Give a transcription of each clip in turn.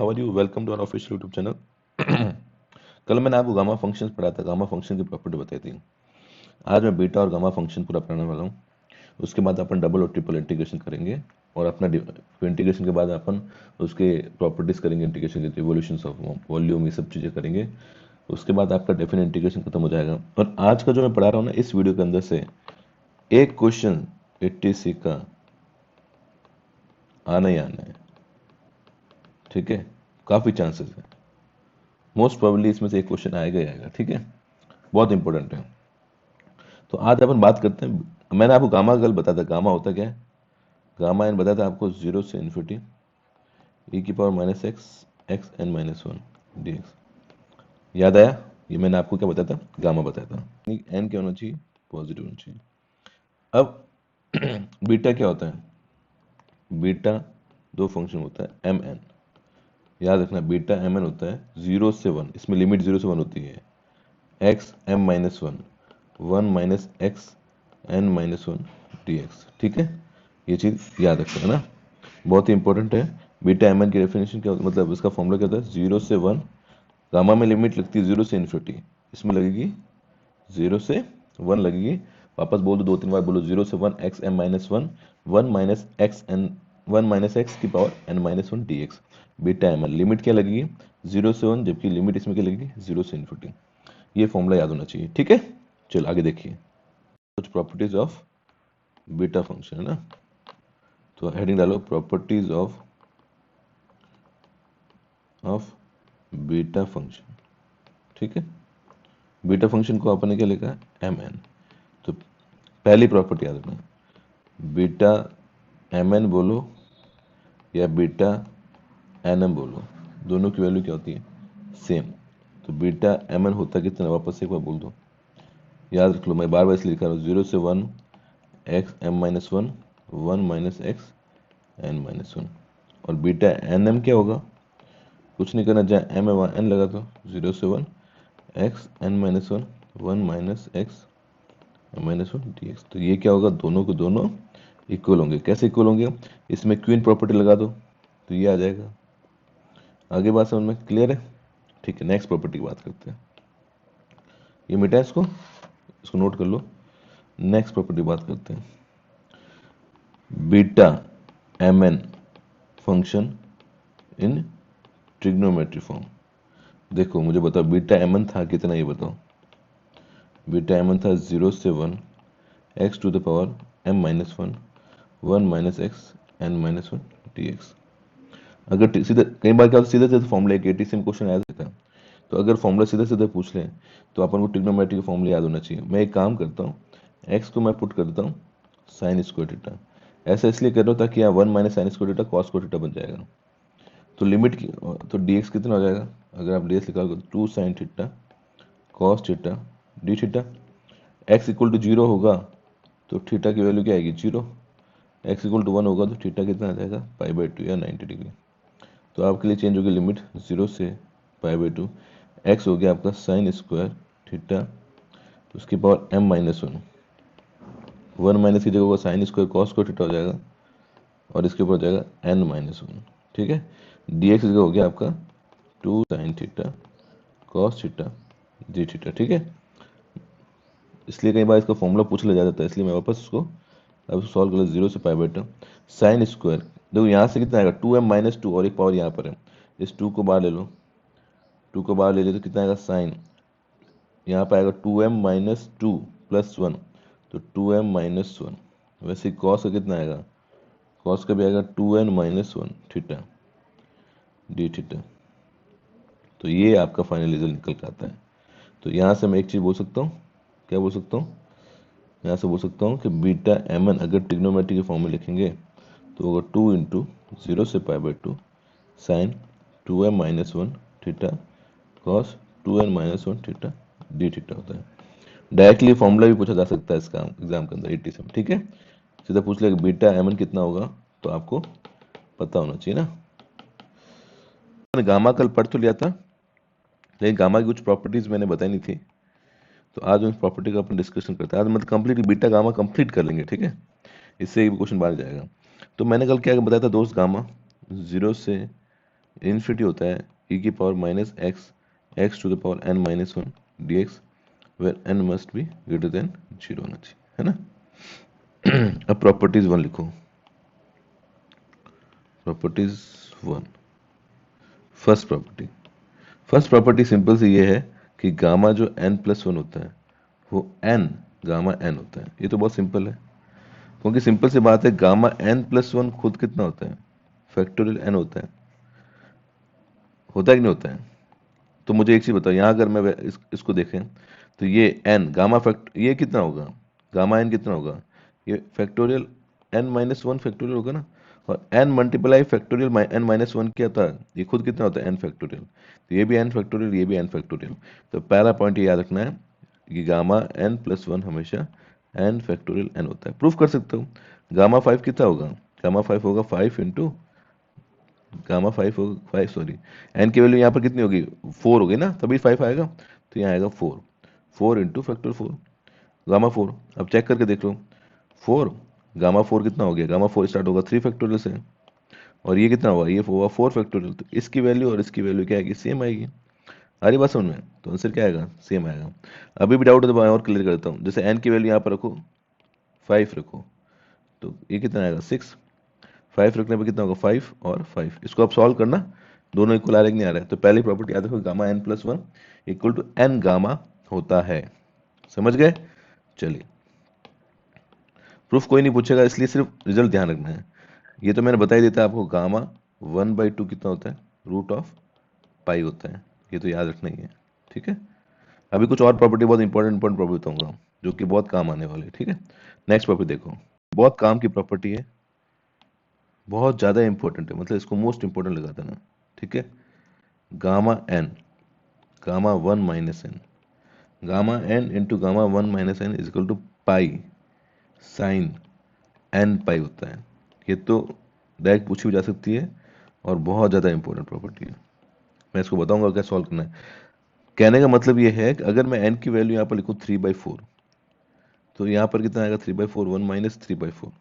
How are you? Welcome to our official YouTube channel. कल मैंने आपको गामा फंक्शंस पढ़ा था, गामा फंक्शन की प्रॉपर्टी बताई थी। आज मैं बीटा और गामा फंक्शन पूरा पढ़ाने वाला हूँ। उसके बाद अपन डबल और ट्रिपल इंटीग्रेशन करेंगे और अपना इंटीग्रेशन के बाद अपन उसके प्रॉपर्टीज करेंगे, इंटीग्रेशन के रिवोल्यूशंस ऑफ वॉल्यूम, ये सब चीज़ें करेंगे। उसके बाद आपका डेफिनेट इंटीग्रेशन खत्म हो जाएगा। और आज का जो मैं पढ़ा रहा हूँ ना, इस वीडियो के अंदर से एक क्वेश्चन 80C का आना ही आना है, ठीक है? काफ़ी चांसेस है, मोस्ट प्रोबेबली इसमें से एक क्वेश्चन आएगा ही आएगा, ठीक है? बहुत इंपॉर्टेंट है। तो आज अपन बात करते हैं। मैंने आपको गामा कल बताया था, गामा होता क्या है? गामा एन बताया था आपको, 0 से इन्फिनिटी e की power minus x x n minus one d x. याद आया? ये मैंने आपको क्या बताया था? गामा बताया था। एन क्या होना चाहिए? पॉजिटिव होना चाहिए। अब बीटा क्या होता है? बीटा दो फंक्शन होता है, एम एन। याद रखना, बीटा एम एन होता है 0 से 1, इसमें लिमिट 0 से 1 होती है। X m minus one, 1 minus x n minus one d x, ठीक है? ये चीज़ याद रखना है ना, बहुत ही इंपॉर्टेंट है। बीटा एम एन की डेफिनेशन क्या, मतलब इसका फॉर्मूला क्या होता है? 0 से 1। गामा में लिमिट लगती है 0 से इन्फिनिटी, इसमें लगेगी 0 से 1 लगेगी। वापस बोल दो, 2-3 बार बोलो, 0 से 1 x m minus one, 1 minus x n, 1 minus x की power n minus one d x. Beta m n limit क्या लगेगी? 0 से 1, जबकि लिमिट इसमें क्या लगेगी? 0 से इन्फिनिटी। ये फॉर्मूला याद होना चाहिए, ठीक है? चलो आगे देखिए, कुछ प्रॉपर्टीज ऑफ बीटा फंक्शन है ना। तो हेडिंग डालो, प्रॉपर्टीज ऑफ बीटा फंक्शन, ठीक है? बीटा फंक्शन को अपन ने क्या लिखा है? M n. तो पहली प्रॉपर्टी याद रखना, बीटा एम एन बोलो या बीटा एन एम बोलो, दोनों की वैल्यू क्या होती है? सेम। तो बीटा एम एन होता कितना? वापस से एक बार बोल दो, याद रख लो। मैं बार बार इसलिए लिखा रहा हूँ, 0 से 1 x m minus one, 1 minus x n minus one. और बीटा एन एम क्या होगा? कुछ नहीं करना, जहाँ एम है वहाँ एन लगा दो। 0 से 1 x n minus one, 1 minus x n minus one d x. तो ये क्या होगा? दोनों को दोनों इक्वल होंगे। कैसे इक्वल होंगे? इसमें क्वीन प्रॉपर्टी लगा दो तो ये आ जाएगा। आगे बात समझ में क्लियर है? ठीक है, नेक्स्ट प्रॉपर्टी की बात करते हैं। ये मिटा है, इसको नोट कर लो। नेक्स्ट प्रॉपर्टी बात करते हैं, beta m n function in trigonometry form. देखो मुझे बताओ, बीटा एम एन था कितना, ये बताओ। बीटा एम एन था 0 से 1 x to the power m minus one, 1 minus x n minus one d x. अगर सीधे, कई बार क्या होता है, सीधे सीधे फॉर्मूला, एक 80 में क्वेश्चन आया था, तो अगर फॉर्मूला सीधे सीधे पूछ लें तो अपन को ट्रिग्नोमेट्री का फॉर्मूला याद होना चाहिए। मैं एक काम करता हूँ, एक्स को मैं पुट करता हूँ साइन स्क्वायर थीटा। ऐसा इसलिए कर रहा हूँ ताकि यहाँ 1 minus sine square theta cos square theta बन जाएगा। तो लिमिट की, तो डी एक्स कितना हो जाएगा? अगर आप डी एक्स निकालोगे, 2 sine theta cos theta d theta. X equal to 0 होगा तो थीटा की वैल्यू क्या आएगी? 0। एक्स इक्वल टू 1 होगा तो थीटा कितना आ जाएगा? π/2 या 90 डिग्री। तो आपके लिए चेंज होगी लिमिट 0 से π/2। एक्स हो गया आपका साइन स्क्वायर थीटा, तो उसकी power m minus one, 1 minus की जगह होगा sine square cos square theta हो जाएगा, और इसके ऊपर हो जाएगा n माइनस वन, ठीक है? डी एक्स हो गया आपका 2 sine theta cos theta d theta, ठीक है? इसलिए कई बार इसका फॉर्मूला पूछ लिया जाता है, इसलिए मैं वापस उसको अब सॉल्व कर, 0 से π/2 साइन स्क्वायर। देखो यहाँ से कितना आएगा? 2m माइनस टू, और एक पावर यहाँ पर है, इस 2 को बाहर ले लो, 2 को बाहर ले लो तो कितना आएगा? साइन, यहाँ पर आएगा 2m minus two plus one, तो 2m माइनस वन। वैसे ही कॉस का कितना आएगा? कॉस का भी आएगा 2n minus one theta d theta. तो ये आपका फाइनल रिजल्ट निकल कर आता है। तो यहाँ से मैं एक चीज़ बोल सकता हूँ, क्या बोल सकता हूँ? यहाँ से बोल सकता हूँ कि बीटा एम एन अगर ट्रिग्नोमेट्री के फॉर्म में लिखेंगे तो होगा 2 इंटू 0 से π/2 sine 2m minus one theta cos 2n minus one theta d theta होता है। डायरेक्टली फॉर्मूला भी पूछा जा सकता है इसका एग्जाम के अंदर 80 से, ठीक है? सीधा पूछ लिया कि बीटा एम एन कितना होगा, तो आपको पता होना चाहिए ना। मैंने गामा कल पढ़ तो लिया था, लेकिन गामा की कुछ प्रॉपर्टीज मैंने बताई नहीं थी, तो आज उस प्रॉपर्टी का अपन डिस्कशन करते हैं। आज मतलब कंप्लीट बीटा गामा कंप्लीट कर लेंगे, ठीक है? इससे ही क्वेश्चन बाहर जाएगा। तो मैंने कल क्या बताया था दोस्त, गामा 0 से इन्फिनिटी होता है ई की power minus x x to the power n minus one d x, where n must be greater than zero होना चाहिए, है ना। अब प्रॉपर्टीज वन लिखो, properties one. First property simple सी ये है कि गामा जो n प्लस वन होता है वो n गामा n होता है। ये तो बहुत सिंपल है, क्योंकि सिंपल सी बात है, गामा n प्लस वन खुद कितना होता है, फैक्टोरियल n होता है कि नहीं होता है। तो मुझे एक चीज बताओ, यहाँ अगर मैं इसको देखें तो ये n गामा फैक्ट ये कितना होगा, गामा n कितना होगा, ये factorial n minus one factorial होगा ना, और n multiply factorial n minus one क्या था, ये खुद कितना होता है n फैक्टोरियल, तो ये भी n फैक्टोरियल ये भी n फैक्टोरियल। तो पहला पॉइंट ये याद रखना है कि गामा n प्लस वन हमेशा n फैक्टोरियल n होता है। प्रूफ कर सकते हो, गामा फाइव कितना होगा, गामा फाइव होगा फाइव इंटू गामा फाइव होगा फाइव, सॉरी एन की वैल्यू यहाँ पर कितनी होगी, फोर होगी ना, तभी फाइव आएगा, तो यहाँ आएगा four, four into factor four gamma four. अब चेक करके देख लो, फोर गामा फोर कितना हो गया, गामा फोर स्टार्ट होगा थ्री फैक्टोरियल से, और ये कितना हुआ, ये होगा फोर फैक्टोरियल, तो इसकी वैल्यू और इसकी वैल्यू क्या आएगी, सेम आएगी। आ रही बात समझ में, तो आंसर क्या आएगा, सेम आएगा। अभी भी डाउट है तो मैं और क्लियर करता हूँ, जैसे एन की वैल्यू यहाँ पर रखो फाइव रखो, तो ये कितना आएगा सिक्स, फाइव रखने पर कितना होगा फाइव और फाइव, इसको आप सॉल्व करना, दोनों इक्वल आ रहा है कि नहीं आ रहा है। तो पहली प्रॉपर्टी याद रखो, gamma n plus one equal to n gamma होता है, समझ गए। चलिए, प्रूफ कोई नहीं पूछेगा इसलिए सिर्फ रिजल्ट ध्यान रखना है। ये तो मैंने बता ही देता आपको, गामा वन बाई टू कितना होता है, रूट ऑफ पाई होता है, ये तो याद रखना ही है, ठीक है। अभी कुछ और प्रॉपर्टी बहुत इंपॉर्टेंट प्रॉपर्टी बताऊंगा जो कि बहुत काम आने वाले, ठीक है। नेक्स्ट प्रॉपर्टी देखो, बहुत काम की प्रॉपर्टी है, बहुत ज़्यादा इंपॉर्टेंट है, मतलब इसको मोस्ट इंपॉर्टेंट लगा देना, ठीक है। Gamma n gamma one minus n, gamma n into gamma one minus n is equal to pi sine n pi होता है। ये तो डायरेक्ट पूछी भी जा सकती है और बहुत ज़्यादा इंपॉर्टेंट प्रॉपर्टी है। मैं इसको बताऊंगा क्या सॉल्व करना है। कहने का मतलब ये है कि अगर मैं एन की वैल्यू यहाँ पर लिखूँ थ्री बाई फोर, तो यहाँ पर कितना आएगा, three by four, one minus three by four,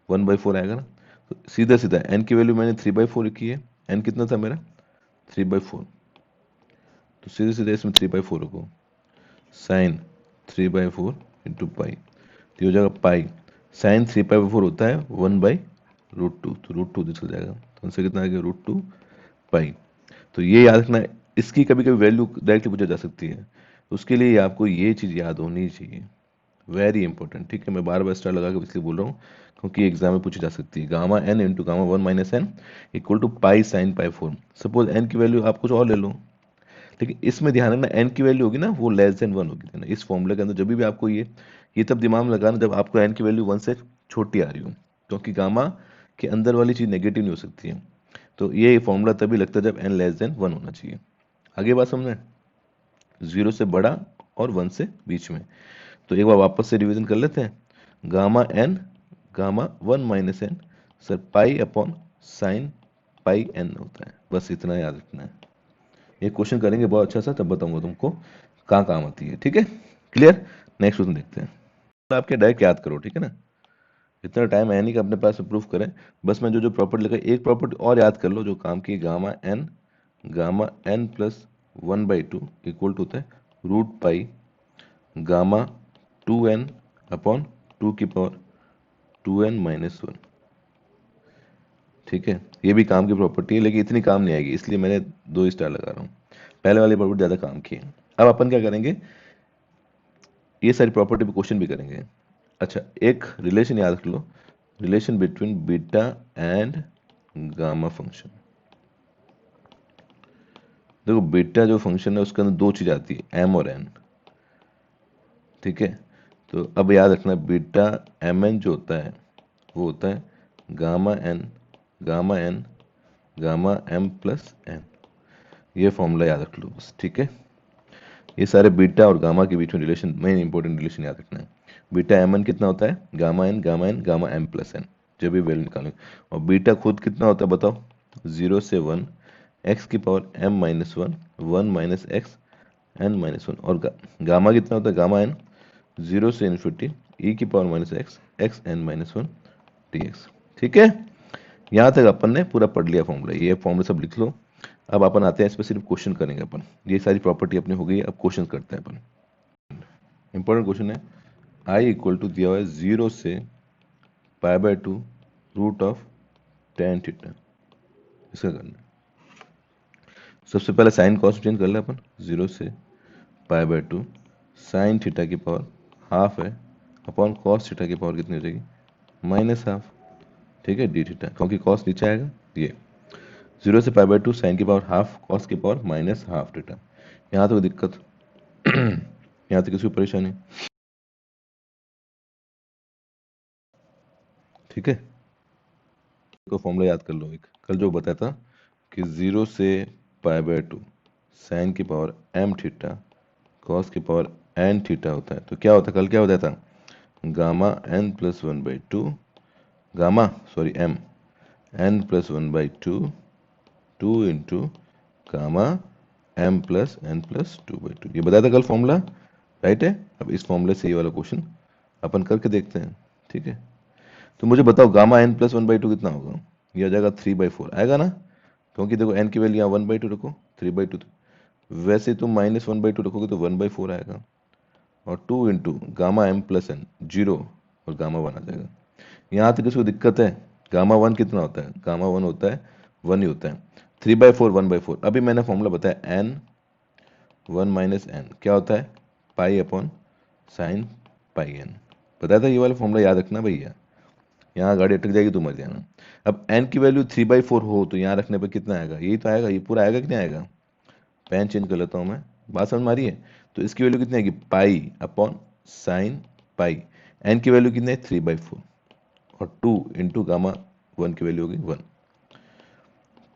one by four आएगा ना। तो सीधा सीधा एन की वैल्यू मैंने थ्री बाई फोर लिखी है, एन कितना था मेरा थ्री बाई फोर, तो सीधे सीधे इसमें थ्री बाई फोर रखो, sine three by four into pi, तो हो जाएगा pi sine three pi by four होता है वन बाई रूट टू, तो रूट टू चल जाएगा, तो आंसर कितना आ गया रूट टू पाई। तो ये याद रखना है, इसकी कभी कभी वैल्यू डायरेक्टली पूछा जा सकती है, उसके लिए आपको ये चीज़ याद होनी चाहिए, वेरी इंपॉर्टेंट, ठीक है। मैं बार बार स्टार लगा के इसलिए बोल रहा हूँ क्योंकि एग्जाम में पूछी जा सकती है। Gamma n into gamma one minus n equal to pi sine pi four. Suppose n की वैल्यू आप कुछ और ले लो, लेकिन इसमें ध्यान रखना एन की वैल्यू होगी ना वो लेस देन वन होगी ना, इस फॉर्मूले के अंदर जब भी आपको ये तब दिमाग में लगाना जब आपको एन की वैल्यू वन से छोटी आ रही हो, क्योंकि गामा के अंदर वाली चीज़ नेगेटिव नहीं हो सकती है। तो ये फॉर्मूला तभी लगता है जब एन लेस देन वन होना चाहिए। आगे बात समझे, जीरो से बड़ा और वन से बीच में। तो एक बार वापस से रिवीजन कर लेते हैं, gamma n gamma one minus n sir pi upon sine pi n होता है, बस इतना याद रखना है। ये क्वेश्चन करेंगे बहुत अच्छा सा, तब बताऊंगा तुमको कहाँ काम आती है, ठीक है। क्लियर, नेक्स्ट क्वेश्चन देखते हैं। तो आपके डायरेक्ट याद करो, ठीक है ना, इतना टाइम है नहीं कि अपने पास प्रूफ करें। बस मैं जो जो प्रॉपर्टी लिखा, एक प्रॉपर्टी और याद कर लो जो काम की, gamma n plus one by two equal to होता है root pi gamma two n upon two की power two n minus one, ठीक है। ये भी काम की प्रॉपर्टी है लेकिन इतनी काम नहीं आएगी, इसलिए मैंने दो स्टार लगा रहा हूँ। पहले वाली प्रॉपर्टी ज़्यादा काम की है। अब अपन क्या करेंगे, ये सारी प्रॉपर्टी पे क्वेश्चन भी करेंगे। अच्छा, एक रिलेशन याद रख लो, relation between beta and gamma function. देखो बीटा जो फंक्शन है उसके अंदर दो चीज आती है, एम और एन, ठीक है। तो अब याद रखना बीटा एम एन जो होता है वो होता है gamma n gamma m plus n. ये फॉर्मूला याद रख लो बस, ठीक है। ये सारे बीटा और गामा के बीच में रिलेशन, मेन इंपॉर्टेंट रिलेशन याद रखना है। बीटा एम एन कितना होता है, gamma n gamma m plus n, जब भी वैल्यू निकालेंगे। और बीटा खुद कितना होता है बताओ, जीरो से वन एक्स की power m minus one, one minus x n minus one. और गामा कितना होता है, गामा एन जीरो से इन्फिनिटी ई की power minus x x n minus one d x, ठीक है। यहाँ तक अपन ने पूरा पढ़ लिया फॉर्मूला, ये फॉर्मूला सब लिख लो। अब अपन आते हैं इस पर सिर्फ क्वेश्चन करेंगे अपन, ये सारी प्रॉपर्टी अपनी हो गई, अब क्वेश्चन करते हैं अपन। इंपॉर्टेंट क्वेश्चन है, आई इक्वल टू दिया हुआ है 0 से π/2 रूट ऑफ tan थीटा, इसका करना है। सबसे पहले साइन कॉस चेंज कर ले अपन, 0 से π/2 साइन थीटा की पावर हाफ है अपॉन कॉस थीटा की पावर कितनी हो जाएगी, -हाफ, ठीक है, डी थीटा, क्योंकि कॉस नीचे आएगा। ये 0 से π/2 साइन की पावर हाफ कॉस की पावर -हाफ थीटा। यहाँ तो दिक्कत यहाँ तो किसी को परेशानी, ठीक है। तो फॉर्मूला याद कर लो, एक कल जो बताया था कि 0 से π/2 साइन की पावर m थीटा कॉस की पावर n थीटा होता है। तो क्या होता है, कल क्या बताया था, gamma n plus 1/2 gamma sorry m n plus 1/2 2 into gamma m plus n plus 2/2, ये बताया था कल फॉर्मूला, राइट है। अब इस फॉर्मूले से ये वाला क्वेश्चन अपन करके देखते हैं, ठीक है। तो मुझे बताओ गामा n प्लस 1/2 कितना होगा, ये आ जाएगा 3/4 आएगा ना, क्योंकि देखो n की वैल्यू यहाँ 1/2 रखो, 3/2, वैसे तुम -1/2 रखोगे तो 1/4 आएगा, और 2 into gamma m plus n 0 और गामा 1 आ जाएगा। यहाँ तक इसको दिक्कत है, गामा 1 कितना होता है, गामा 1 होता है 1 ही होता है, 3/4 1/4। अभी मैंने फॉर्मूला बताया n 1 माइनस n क्या होता है, पाई अपॉन साइन पाई n, बताया था ये वाला फॉर्मूला याद रखना भैया, यहाँ गाड़ी अटक जाएगी तो मर जाना। अब n की वैल्यू 3/4 हो तो यहाँ रखने पर कितना आएगा, यही तो आएगा, ये पूरा आएगा कि नहीं आएगा, पेन चेंज कर लेता हूँ मैं, बात समझ में आ रही है। तो इसकी वैल्यू कितनी आएगी, पाई अपॉन साइन पाई, n की वैल्यू कितनी है 3/4, और 2 इंटू गामा 1 की वैल्यू होगी 1,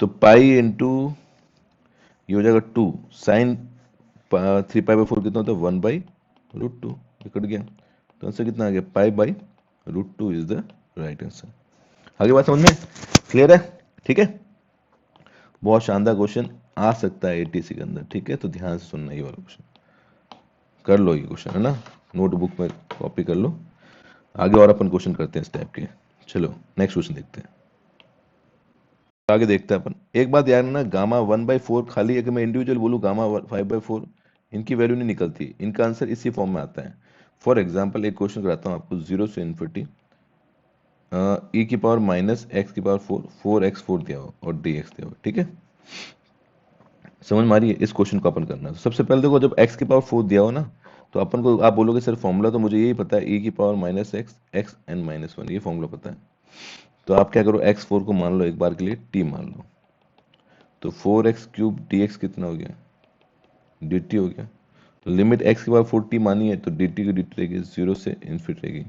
तो पाई इंटू ये हो जाएगा 2 साइन 3π/4 कितना होता है 1/√2, ये कट गया, तो आंसर कितना आ गया, π/√2 इज द राइट आंसर। आगे बात समझ में क्लियर है, ठीक है। बहुत शानदार क्वेश्चन आ सकता है एटीसी के अंदर, ठीक है, तो ध्यान से सुनना ये वाला क्वेश्चन, कर लो ये क्वेश्चन, है ना, नोटबुक में कॉपी कर लो। आगे और अपन क्वेश्चन करते हैं इस टाइप के, चलो नेक्स्ट क्वेश्चन देखते हैं। आगे देखते हैं अपन, एक बात याद रखना, गामा 1/4 खाली अगर मैं इंडिविजुअल बोलूँ गामा 5/4 इनकी वैल्यू नहीं निकलती, इनका आंसर इसी फॉर्म में आता है। फॉर एग्जाम्पल एक क्वेश्चन कराता हूँ आपको, 0 से इन्फिनिटी e की पावर माइनस एक्स की पावर 4x4 दिया हो और dx दिया हो, ठीक है, समझ में आ रही है। इस क्वेश्चन को अपन करना है, तो सबसे पहले देखो जब x की पावर 4 दिया हो ना, तो अपन को आप बोलोगे सर फॉर्मूला तो मुझे यही पता है, e की power minus x x n minus 1, ये फॉर्मूला पता है। तो आप क्या करो, x4 को मान लो एक बार के लिए t मान लो, तो 4x³ dx कितना हो गया, dt हो गया। तो लिमिट x की पावर 4t मानी है तो dt की dt रहेगी 0 से इन्फिनिटी रहेगी,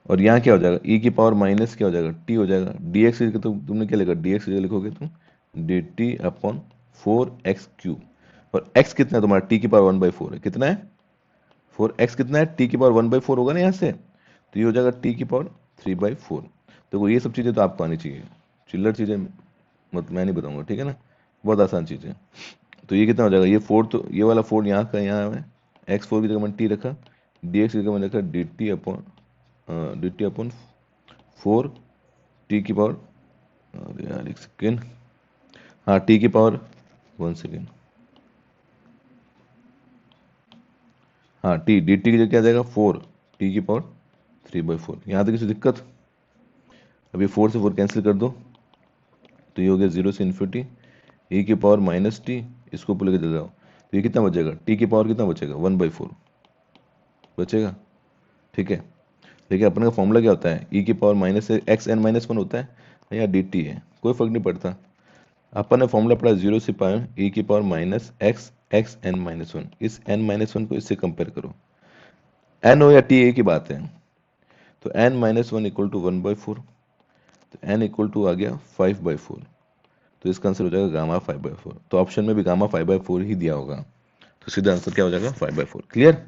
और यहाँ क्या हो जाएगा, e की पावर माइनस क्या हो जाएगा, t हो जाएगा, dx की तो तुमने क्या लिखा, dx की जगह लिखोगे तुम dt अपॉन 4x³, और x कितना है तुम्हारा, t की पावर 1/4 है, कितना है 4x, कितना है t की पावर 1/4 होगा ना यहाँ से, तो ये हो जाएगा t की पावर 3/4। तो ये सब चीज़ें तो आपको आनी चाहिए, चिल्लर चीज़ें मत मैं नहीं बताऊंगा, ठीक है ना, बहुत आसान चीज़ है। तो ये कितना हो जाएगा, ये 4, तो ये वाला 4 यहाँ का यहाँ है, x4 की जगह मैंने t रखा, dx की जगह मैंने रखा dt अपॉन 4 t की पावर, अरे यार एक सेकेंड, हाँ t की पावर 1 सेकेंड, हाँ t dt की जगह क्या आ जाएगा 4 t की पावर 3/4। यहाँ तक किसी दिक्कत, अभी 4 से 4 कैंसिल कर दो, तो ये हो गया 0 से इन्फिनिटी e की पावर माइनस टी, इसको ऊपर लेके चले जाओ, तो ये कितना बचेगा, t की पावर कितना बचेगा 1/4 बचेगा, ठीक है। देखिए अपन का फॉर्मूला क्या होता है, e की power minus x n minus 1 होता है या dt है, कोई फर्क नहीं पड़ता। अपन ने फॉर्मूला पढ़ा 0 से पाए e की power minus x x n minus 1, इस n माइनस 1 को इससे कंपेयर करो, n हो या t एक ही बात है, तो n माइनस 1 इक्वल टू 1/4, तो n इक्वल टू आ गया 5/4, तो इसका आंसर हो जाएगा गामा 5/4। तो ऑप्शन में भी गामा 5/4 ही दिया होगा, तो सीधा आंसर क्या हो जाएगा 5/4। क्लियर,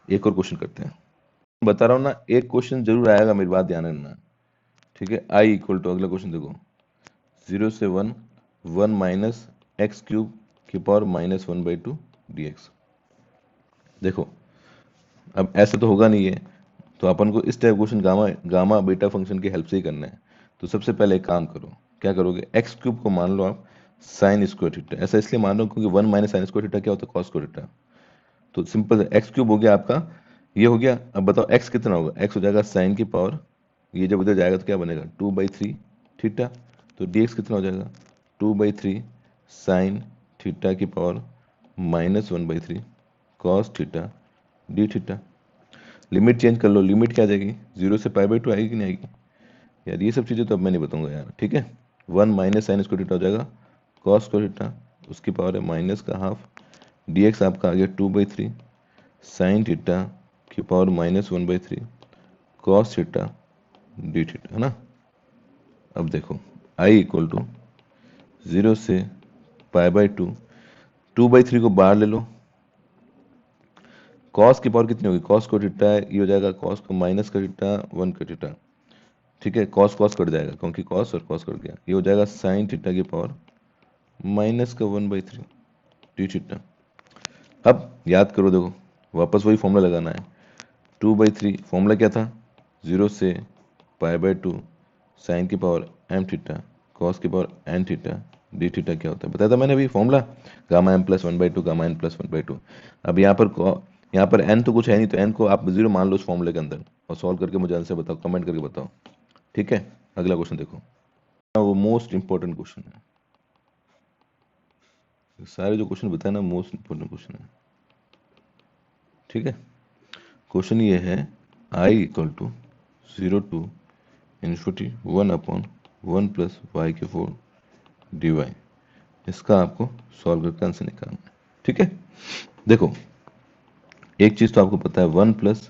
एक और क्वेश्चन करते हैं, बता रहा हूँ ना एक क्वेश्चन जरूर आएगा, मेरी बात ध्यान रखना, ठीक है। i इक्वल टू, अगला क्वेश्चन देखो, 0 से 1 1 माइनस x³ की पावर -1/2 dx। देखो अब ऐसा तो होगा नहीं है, तो अपन को इस type question gamma beta function की हेल्प से ही करना है। तो सबसे पहले एक काम करो, क्या करोगे, x³ को मान लो आप साइन स्क्वायर थीटा। ऐसा इसलिए मान रहा हूँ क्योंकि 1 माइनस साइन स्क्वायर थीटा क्या होता है, कॉस स्क्वायर थीटा। तो सिंपल है, एक्स क्यूब हो गया आपका, ये हो गया। अब बताओ एक्स कितना होगा, एक्स हो जाएगा साइन की पावर, ये जब उधर जाएगा तो क्या बनेगा 2/3 थीटा। तो डी एक्स कितना हो जाएगा 2/3 साइन थीटा की power -1/3 cos theta d theta. Limit change कर लो, लिमिट क्या आ जाएगी 0 से π/2 आएगी कि नहीं आएगी यार, ये सब चीज़ें तो अब मैं नहीं बताऊंगा यार, ठीक है। 1 माइनस साइन स्क्वायर थीटा हो जाएगा कॉस स्क्वायर थीटा, उसकी पावर है माइनस का हाफ, डी एक्स आपका आ गया 2/3 साइन थीटा की power -1/3 cos theta d theta, है ना। अब देखो आई इक्वल टू 0 से π/2, 2/3 को बाहर ले लो, कॉस की पावर कितनी होगी, कॉस को थीटा है, ये हो जाएगा कॉस को माइनस का थीटा 1 का थीटा, ठीक है। कॉस कॉस कट जाएगा क्योंकि कॉस और कॉस कट गया, ये हो जाएगा साइन थीटा की पावर माइनस का 1/3 डी थीटा। अब याद करो, देखो वापस वही फॉर्मूला लगाना है, 2/3 फॉर्मूला क्या था, 0 से π/2 साइन की पावर m थीटा कॉस की power n theta d theta क्या होता है, बताया था मैंने अभी formula, gamma m plus 1/2 gamma n plus 1/2। अब यहाँ पर n तो कुछ है नहीं, तो n को आप 0 मान लो उस फॉर्मूले के अंदर, और सॉल्व करके मुझे आंसर बताओ, कमेंट करके बताओ, ठीक है। अगला क्वेश्चन देखो, वो मोस्ट इंपॉर्टेंट क्वेश्चन है, सारे जो क्वेश्चन बताए ना मोस्ट इंपॉर्टेंट क्वेश्चन है, ठीक है। क्वेश्चन ये है I equal to 0 to infinity 1/1 plus Y के 4 डी वाई, इसका आपको सॉल्व करके आंसर निकालना है, ठीक है। देखो एक चीज़ तो आपको पता है, 1 प्लस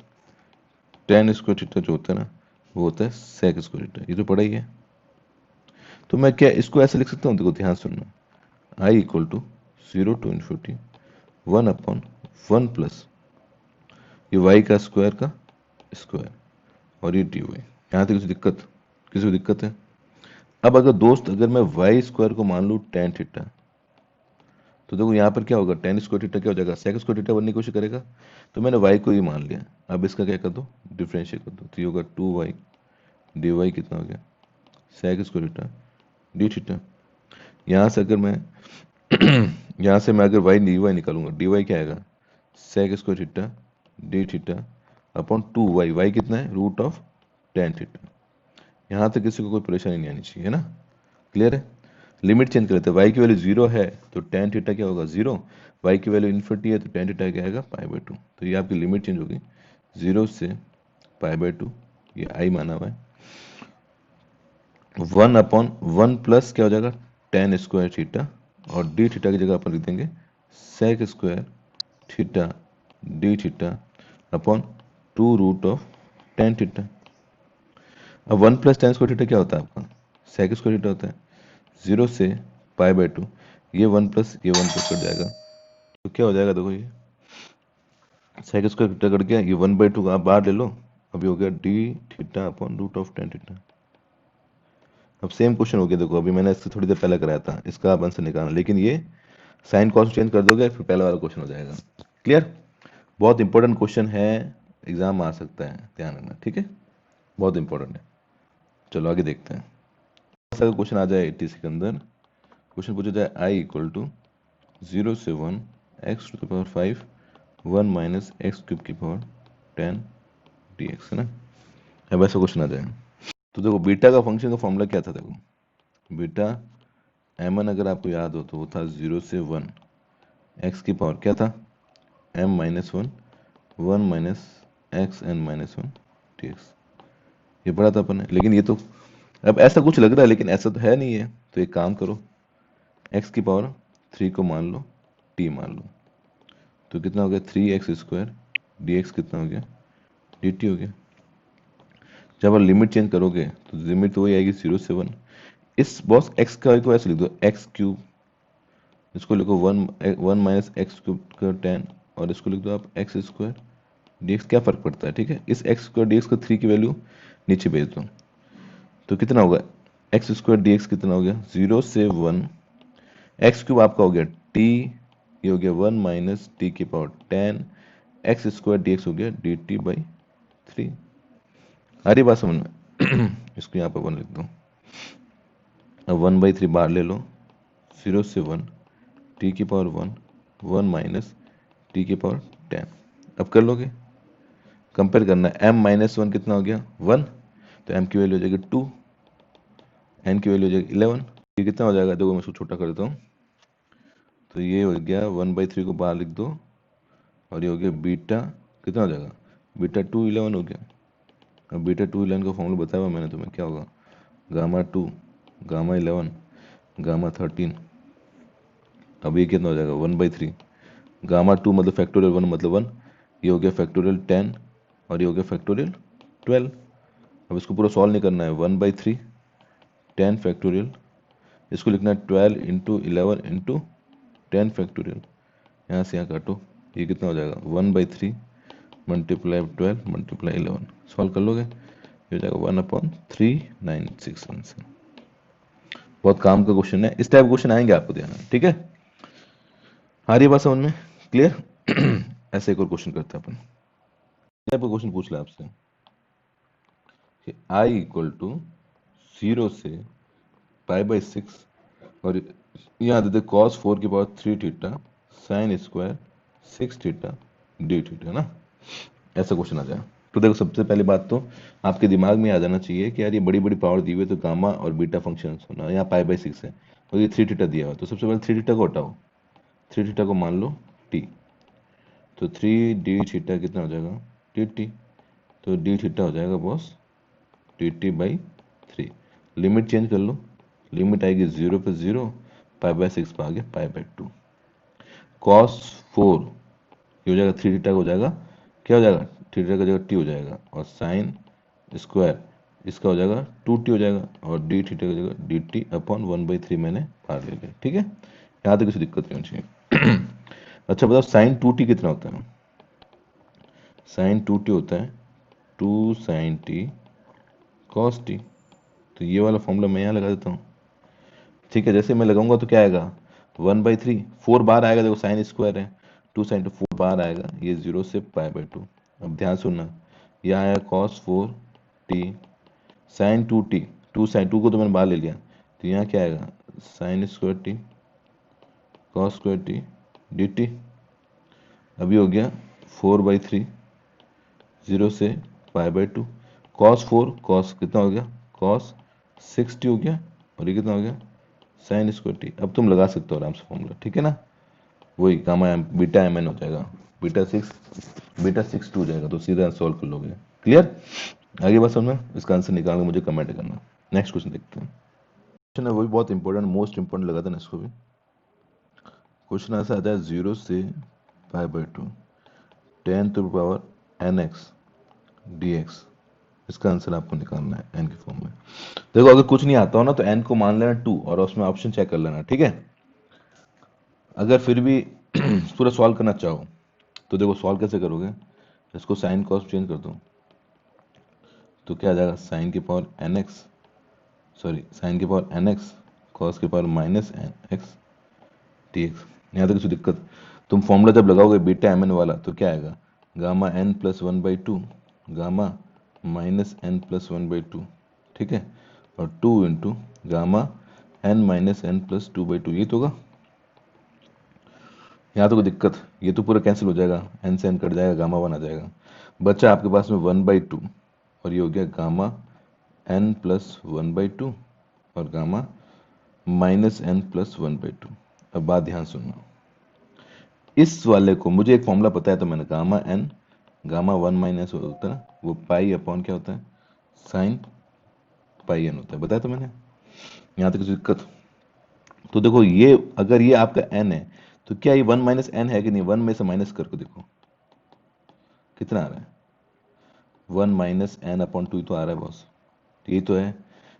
टेन स्क्वायर थीटा जो होता है ना, वो होता है सेक स्क्वायर थीटा, ये तो पढ़ा ही है। तो मैं क्या इसको ऐसे लिख सकता हूँ, देखो ध्यान सुनना, I equal to 0 to infinity 1/1 plus ये वाई का स्क्वायर और ये डी वाई। यहाँ तक किसी को दिक्कत है। अब अगर दोस्त अगर मैं वाई स्क्वायर को मान लूँ टेन थीटा, तो देखो यहाँ पर क्या होगा, टेन स्क्वायर थीटा क्या हो जाएगा सेक स्क्वायर थीटा बनने की कोशिश करेगा, तो मैंने वाई को ही मान लिया। अब इसका क्या कर दो, डिफ्रेंशिएट कर दो, तो ये होगा 2y डी वाई कितना हो गया sec square theta d theta. यहाँ से अगर मैं यहाँ से मैं अगर वाई डी वाई निकालूंगा, डी वाई क्या आएगा sec square theta d theta upon 2y, y कितना है रूट ऑफ टेन थीटा। यहाँ तक किसी को कोई परेशानी नहीं आनी चाहिए, है ना, क्लियर है। लिमिट चेंज कर लेते हैं, वाई की वैल्यू 0 है तो टेन थीटा क्या होगा 0, वाई की वैल्यू इन्फिनिटी है तो टेन थीटा क्या आएगा π/2। तो ये आपकी लिमिट चेंज होगी 0 से π/2, ये आई माना हुआ है, 1/1 प्लस क्या हो जाएगा टेन स्क्वायर थीटा, और डी थीटा की जगह अपन लिख देंगे sec square theta d theta upon 2 root of tan theta. अब 1 प्लस टेन स्क्वायर थीटा क्या होता है आपका सेक स्क्वायर थीटा होता है, 0 से π/2, ये 1 प्लस ये 1 प्लस कट जाएगा, तो क्या हो जाएगा देखो, ये सेक स्क्वायर थीटा कट गया, ये 1/2 का आप बाहर ले लो, अभी हो गया d theta upon root of tan theta. अब सेम क्वेश्चन हो गया, देखो अभी मैंने इससे थोड़ी देर पहले कराया था, इसका आप आंसर निकालना, लेकिन ये साइन कॉस चेंज कर दोगे फिर पहले वाला क्वेश्चन हो जाएगा, क्लियर। बहुत इंपॉर्टेंट क्वेश्चन है, एग्जाम आ सकता है, ध्यान रखना, ठीक है, बहुत इंपॉर्टेंट है। चलो आगे देखते हैं, ऐसा क्वेश्चन आ जाए 80 के अंदर, क्वेश्चन पूछा जाए आई इक्वल टू 0 से 1 x to the power 5 1 minus x cube की पावर 10 डी एक्स, है ना। अब ऐसा क्वेश्चन आ जाए, तो देखो बीटा का फंक्शन का फॉर्मूला क्या था, देखो बीटा m1 अगर आपको याद हो तो वो था 0 से 1 एक्स की पावर क्या था m-1 1 minus x n-1 dx, ये पढ़ा था अपन ने। लेकिन ये तो अब ऐसा कुछ लग रहा है लेकिन ऐसा तो है नहीं है, तो एक काम करो x की पावर 3 को मान लो t मान लो, तो कितना हो गया 3x² dx कितना हो गया dt हो गया। जब आप लिमिट चेंज करोगे तो लिमिट तो वही आएगी 0 से 1, इस बॉस x को ऐसे लिख दो x3, इसको लिखो 1 माइनस एक्स क्यूब का 10, और इसको लिख दो आप x² dx, क्या फर्क पड़ता है, ठीक है। इस x² dx को 3 की वैल्यू नीचे भेज दो, तो कितना होगा x² dx कितना हो गया 0 से 1 x³ आपका हो गया t, ये हो गया 1 माइनस टी की पावर 10 x² dx हो गया dt/3। आ रही बात समझ में इसको यहाँ पर 1 लिख दो, अब 1/3 बाहर ले लो, 0 से 1 t की पावर 1 माइनस टी की पावर 10। अब कर लोगे, कंपेयर करना है। m माइनस 1 कितना हो गया 1, तो m की वैल्यू हो जाएगी 2, n की वैल्यू हो जाएगी 11। ये कितना हो जाएगा, देखो मैं इसको छोटा कर देता हूँ, तो ये हो गया 1/3 को बाहर लिख दो, और ये हो गया बीटा कितना हो जाएगा, बीटा 2 11 हो गया। अब बीटा 2 11 का फॉर्मूला बताया हुआ मैंने तुम्हें, क्या होगा, गामा 2 गामा 11 गामा 13। अब ये कितना हो जाएगा 1/3, गामा 2 मतलब फैक्टोरियल 1 मतलब 1, ये हो गया फैक्टोरियल 10 और ये हो गया फैक्टोरियल 12। अब इसको पूरा सॉल्व नहीं करना है, 1/3 10 फैक्टोरियल, इसको लिखना है 12 इंटू 11 इंटू 10 फैक्टोरियल, यहाँ से यहाँ काटो, ये कितना हो जाएगा 1/3 मल्टीप्लाई 12 मल्टीप्लाई 11, सॉल्व कर लोगे, ये हो जाएगा 1/396 आंसर। बहुत काम का क्वेश्चन है, इस टाइप क्वेश्चन आएंगे आपको ध्यान, ठीक है। आ रही बात समझ में, क्लियर। ऐसे एक और क्वेश्चन करते हैं अपन, टाइप का क्वेश्चन पूछ लिया आपसे कि i इक्वल टू 0 से π/6 और यहाँ देते cos 4 की power 3 theta sine square 6 theta d theta ना, ऐसा क्वेश्चन आ जाए। तो देखो सबसे पहली बात तो आपके दिमाग में आ जाना चाहिए कि यार ये बड़ी बड़ी पावर दी हुई है, तो गामा और बीटा फंक्शन होना, यहाँ π/6 है और ये 3 थीटा दिया हुआ, तो सबसे पहले 3 थीटा को हटाओ, 3 थीटा को मान लो t, तो 3 डी थीटा कितना हो जाएगा dt, तो डी थीटा हो जाएगा बॉस dt/3। लिमिट चेंज कर लो, लिमिट आएगी 0 पे 0, π/6 पे आ गया π/2। cos 4 ये हो जाएगा 3 थीटा हो जाएगा, क्या हो जाएगा, थीटा का जगह t हो जाएगा, और साइन स्क्वायर इसका हो जाएगा 2t हो जाएगा, और डी थीटा की जगह dt/1/3 मैंने बाहर ले लिया, ठीक है। यहाँ तक किसी दिक्कत नहीं होनी चाहिए। अच्छा बताओ साइन 2t कितना होता है, साइन 2t होता है 2 साइन t cos t, तो ये वाला फॉर्मूला मैं यहाँ लगा देता हूँ, ठीक है। जैसे मैं लगाऊंगा तो क्या आएगा 1/3, 4 बार आएगा, देखो साइन स्क्वायर है 2 साइन टू 4 बार आएगा, ये 0 से π/2। अब ध्यान सुनना, यहाँ आया cos 4t sign 2t, 2 sign 2 को तो मैंने बाहर ले लिया, तो यहाँ क्या आएगा sine square t cos square t dt। अभी हो गया 4/3 0 से π/2, cos 4 cos कितना हो गया cos 6t हो गया, और ये कितना हो गया साइन स्क्वायर टी। अब तुम लगा सकते हो आराम से फॉर्मूला, ठीक है ना, वही gamma m beta m n हो जाएगा, बीटा 6 2 हो जाएगा, तो सीधा सॉल्व कर लोगे, क्लियर। आगे बात समझ में, इसका आंसर निकाल के मुझे कमेंट करना। नेक्स्ट क्वेश्चन देखते हैं, क्वेश्चन है वही बहुत इंपॉर्टेंट, मोस्ट इंपॉर्टेंट लगा था ना इसको भी। क्वेश्चन ऐसा आता है 0 से π/2 10 nx dx, इसका आंसर आपको निकालना है n के फॉर्म में। देखो अगर कुछ नहीं आता हो ना तो n को मान लेना 2 और उसमें ऑप्शन चेक कर लेना, ठीक है। अगर फिर भी पूरा सॉल्व करना चाहो तो देखो सॉल्व कैसे करोगे, इसको साइन कॉस चेंज कर दो, तो क्या आ जाएगा साइन की पावर nx, सॉरी साइन की पावर nx कॉस की पावर -nx dx। यहाँ तक किसी दिक्कत, तुम फॉर्मूला जब लगाओगे बीटा एम एन वाला तो क्या आएगा गामा n + 1/2 गामा -n+1/2, ठीक है, और 2 इंटू गामा n - n + 2/2, ये तो होगा। यहाँ तो कोई दिक्कत, ये तो पूरा कैंसिल हो जाएगा, n से n कट जाएगा, गामा 1 आ जाएगा, बच्चा आपके पास में 1/2, और ये हो गया गामा n + 1/2 और गामा -n + 1/2। अब बात ध्यान सुनना, इस वाले को मुझे एक फॉर्मूला पता है, तो मैंने गामा n गामा 1 - होता है ना, वो पाई/, क्या होता है साइन πn होता है, बताया तो मैंने। यहाँ तक किसी दिक्कत, तो देखो ये अगर ये आपका n है तो क्या ये 1 - n है कि नहीं, 1 में से माइनस करके देखो कितना आ रहा है, 1 - n/2 तो आ रहा है बॉस, यही तो है,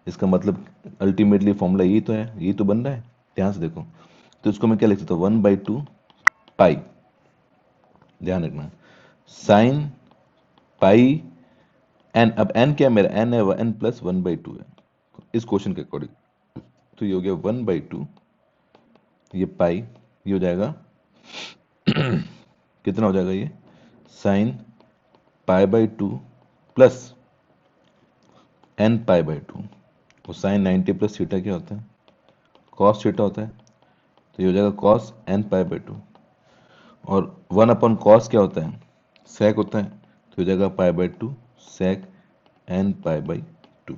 इसका मतलब अल्टीमेटली फॉर्मूला यही तो है, यही तो बन रहा है, ध्यान से देखो। तो इसको मैं क्या लिख सकता हूँ 1/2 पाई, ध्यान रखना साइन पाई n, अब n क्या है मेरा, n है n + 1/2 है इस क्वेश्चन के अकॉर्डिंग, तो ये हो गया 1/2, ये पाई, ये हो जाएगा कितना हो जाएगा ये साइन π/2 प्लस n π/2, तो साइन 90 + थीटा क्या होता है कॉस थीटा होता है, तो ये हो जाएगा कॉस एन पाई बाई 2, और 1 अपॉन कॉस क्या होता है, सेक होता है, तो हो जाएगा pi by 2 sec n pi by 2।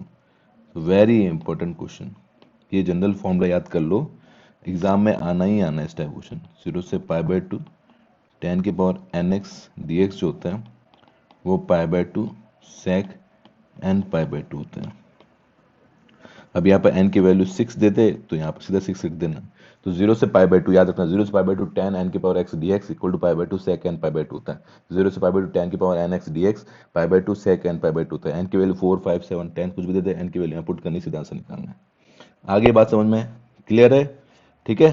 Very important question, ये जनरल फॉर्मूला याद कर लो, एग्जाम में आना ही आना है इस टाइप क्वेश्चन। 0 से पाई बाई 2 10 की power n x d x जो होता है वो pi by 2 sec n pi by 2 होता है। अब यहाँ पर n की वैल्यू 6 देते तो यहाँ पर सीधा 6 लिख देना। तो 0 से पाई बाई 2 याद रखना, 0 से पाई बाई 2 10 n की power x dx equal to pi by 2 sec n pi by 2 होता है। 0 से पाई बाई 2 10 की power n x dx pi by 2 sec n pi by 2 होता है। n की वैल्यू 4 5 7 10 कुछ भी दे दे, n की वैल्यू यहाँ पुट करनी, सीधा आंसर निकालना है। आगे बात समझ में क्लियर है? ठीक है,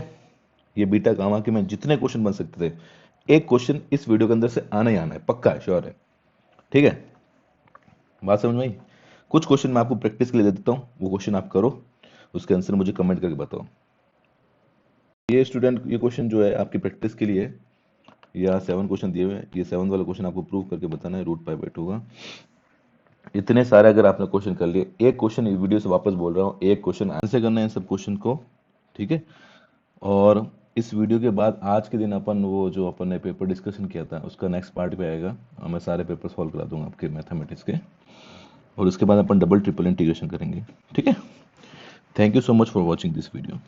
ये बीटा गामा के में जितने क्वेश्चन बन सकते थे, एक क्वेश्चन इस वीडियो के अंदर से आना ही आना है, पक्का है, श्योर है। ठीक है, बात समझ में आई? कुछ क्वेश्चन मैं आपको प्रैक्टिस के लिए दे देता हूँ, वो क्वेश्चन आप करो, उसके आंसर मुझे कमेंट करके बताओ। ये स्टूडेंट, ये क्वेश्चन जो है आपकी प्रैक्टिस के लिए, या 7 क्वेश्चन दिए हुए हैं, ये 7 वाला क्वेश्चन आपको प्रूव करके बताना है, रूट पाई बाई 2 का। इतने सारे अगर आपने क्वेश्चन कर लिए, एक क्वेश्चन इस वीडियो से वापस बोल रहा हूँ, एक क्वेश्चन आंसर करना है इन सब क्वेश्चन को, ठीक है। और इस वीडियो के बाद आज के दिन अपन वो जो अपन ने पेपर डिस्कशन किया था उसका नेक्स्ट पार्ट पे आएगा, और मैं सारे पेपर सॉल्व करा दूंगा आपके मैथमेटिक्स के, और उसके बाद अपन डबल ट्रिपल इंटीग्रेशन करेंगे, ठीक है। Thank you so much for watching this video.